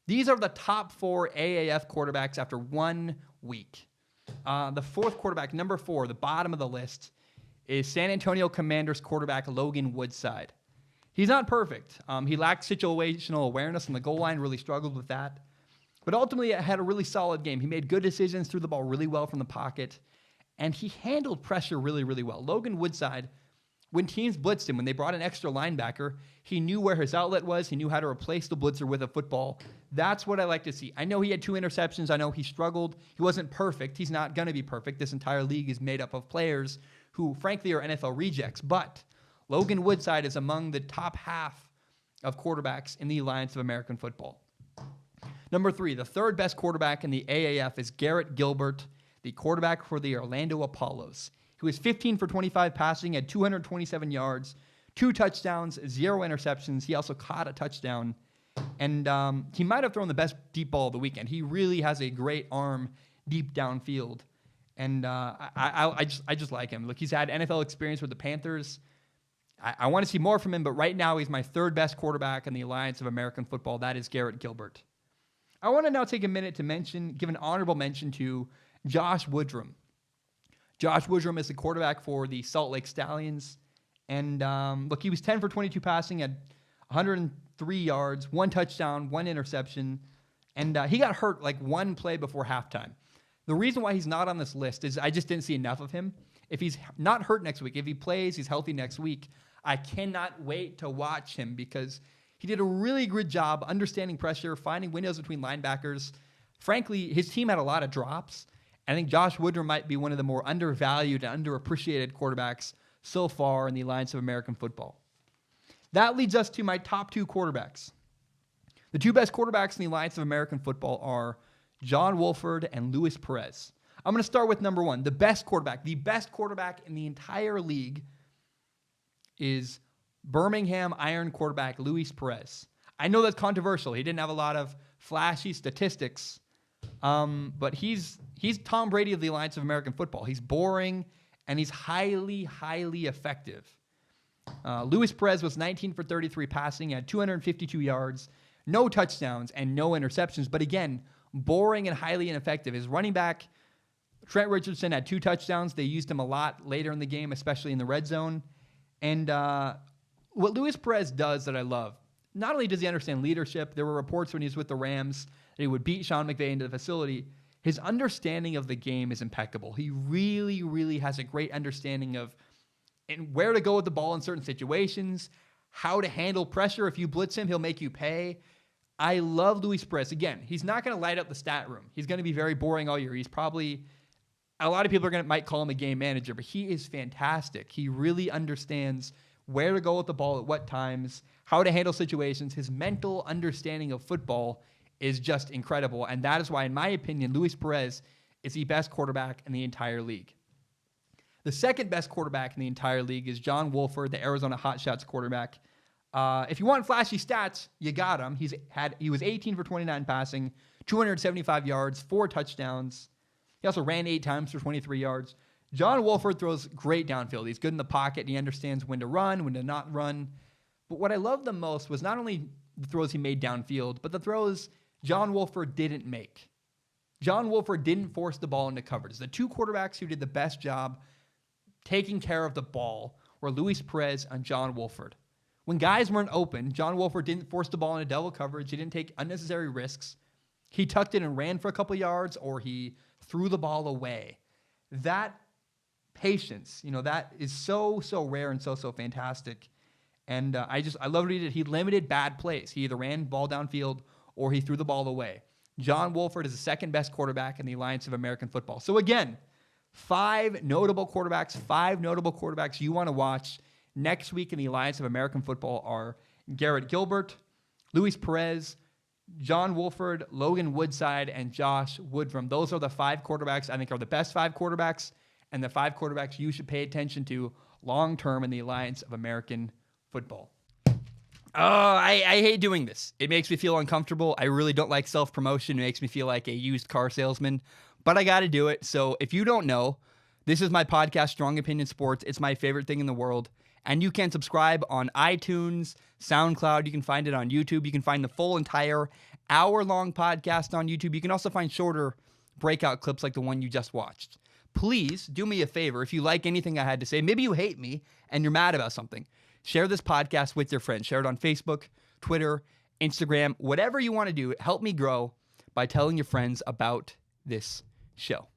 These are the top 4 AAF quarterbacks after 1 week. The fourth quarterback, number 4, the bottom of the list, is San Antonio Commanders quarterback Logan Woodside. He's not perfect. He lacked situational awareness on the goal line, really struggled with that. But ultimately, had a really solid game. He made good decisions, threw the ball really well from the pocket, and he handled pressure really, really well. Logan Woodside, when teams blitzed him, when they brought an extra linebacker, he knew where his outlet was. He knew how to replace the blitzer with a football. That's what I like to see. I know he had 2 interceptions. I know he struggled. He wasn't perfect. He's not going to be perfect. This entire league is made up of players who, frankly, are NFL rejects. But Logan Woodside is among the top half of quarterbacks in the Alliance of American Football. Number 3, the third best quarterback in the AAF is Garrett Gilbert, the quarterback for the Orlando Apollos. He was 15 for 25 passing, had 227 yards, 2 touchdowns, 0 interceptions. He also caught a touchdown. And he might have thrown the best deep ball of the weekend. He really has a great arm deep downfield. And I just like him. Look, he's had NFL experience with the Panthers. I want to see more from him, but right now he's my third best quarterback in the Alliance of American Football. That is Garrett Gilbert. I want to now take a minute to give an honorable mention to Josh Woodrum. Josh Woodrum is the quarterback for the Salt Lake Stallions. And look, he was 10 for 22 passing at 103 yards, 1 touchdown, 1 interception. And he got hurt like 1 play before halftime. The reason why he's not on this list is I just didn't see enough of him. If he's not hurt next week, if he plays, he's healthy next week, I cannot wait to watch him because he did a really good job understanding pressure, finding windows between linebackers. Frankly, his team had a lot of drops. I think Josh Woodrum might be one of the more undervalued and underappreciated quarterbacks so far in the Alliance of American Football. That leads us to my top 2 quarterbacks. The 2 best quarterbacks in the Alliance of American Football are John Wolford and Luis Perez. I'm going to start with number 1, the best quarterback. The best quarterback in the entire league is Birmingham Iron quarterback Luis Perez. I know that's controversial. He didn't have a lot of flashy statistics, but he's Tom Brady of the Alliance of American Football. He's boring, and he's highly, highly effective. Luis Perez was 19 for 33 passing at 252 yards, no touchdowns, and no interceptions. But again, boring and highly ineffective. His running back, Trent Richardson, had 2 touchdowns. They used him a lot later in the game, especially in the red zone. And what Luis Perez does that I love, not only does he understand leadership, there were reports when he was with the Rams that he would beat Sean McVay into the facility. His understanding of the game is impeccable. He really, really has a great understanding of where to go with the ball in certain situations, how to handle pressure. If you blitz him, he'll make you pay. I love Luis Perez. Again, he's not going to light up the stat room. He's going to be very boring all year. He's probably, a lot of people might call him a game manager, but he is fantastic. He really understands where to go with the ball at what times, how to handle situations. His mental understanding of football is just incredible. And that is why, in my opinion, Luis Perez is the best quarterback in the entire league. The second best quarterback in the entire league is John Wolford, the Arizona Hotshots quarterback. If you want flashy stats, you got him. He was 18 for 29 passing, 275 yards, 4 touchdowns. He also ran 8 times for 23 yards. John Wolford throws great downfield. He's good in the pocket, and he understands when to run, when to not run. But what I loved the most was not only the throws he made downfield, but the throws John Wolford didn't make. John Wolford didn't force the ball into coverage. The 2 quarterbacks who did the best job taking care of the ball were Luis Perez and John Wolford. When guys weren't open, John Wolford didn't force the ball into double coverage. He didn't take unnecessary risks. He tucked it and ran for a couple yards, or he threw the ball away. That patience, that is so, so rare and so, so fantastic. And I love what he did. He limited bad plays. He either ran ball downfield or he threw the ball away. John Wolford is the second best quarterback in the Alliance of American Football. So again, 5 notable quarterbacks you want to watch next week in the Alliance of American Football are Garrett Gilbert, Luis Perez, John Wolford, Logan Woodside, and Josh Woodrum. Those are the 5 quarterbacks I think are the best 5 quarterbacks and the 5 quarterbacks you should pay attention to long-term in the Alliance of American Football. Oh, I hate doing this. It makes me feel uncomfortable. I really don't like self-promotion. It makes me feel like a used car salesman, but I got to do it. So if you don't know, this is my podcast, Strong Opinion Sports. It's my favorite thing in the world. And you can subscribe on iTunes, SoundCloud. You can find it on YouTube. You can find the full entire hour-long podcast on YouTube. You can also find shorter breakout clips like the one you just watched. Please do me a favor. If you like anything I had to say, maybe you hate me and you're mad about something, share this podcast with your friends. Share it on Facebook, Twitter, Instagram, whatever you want to do. Help me grow by telling your friends about this show.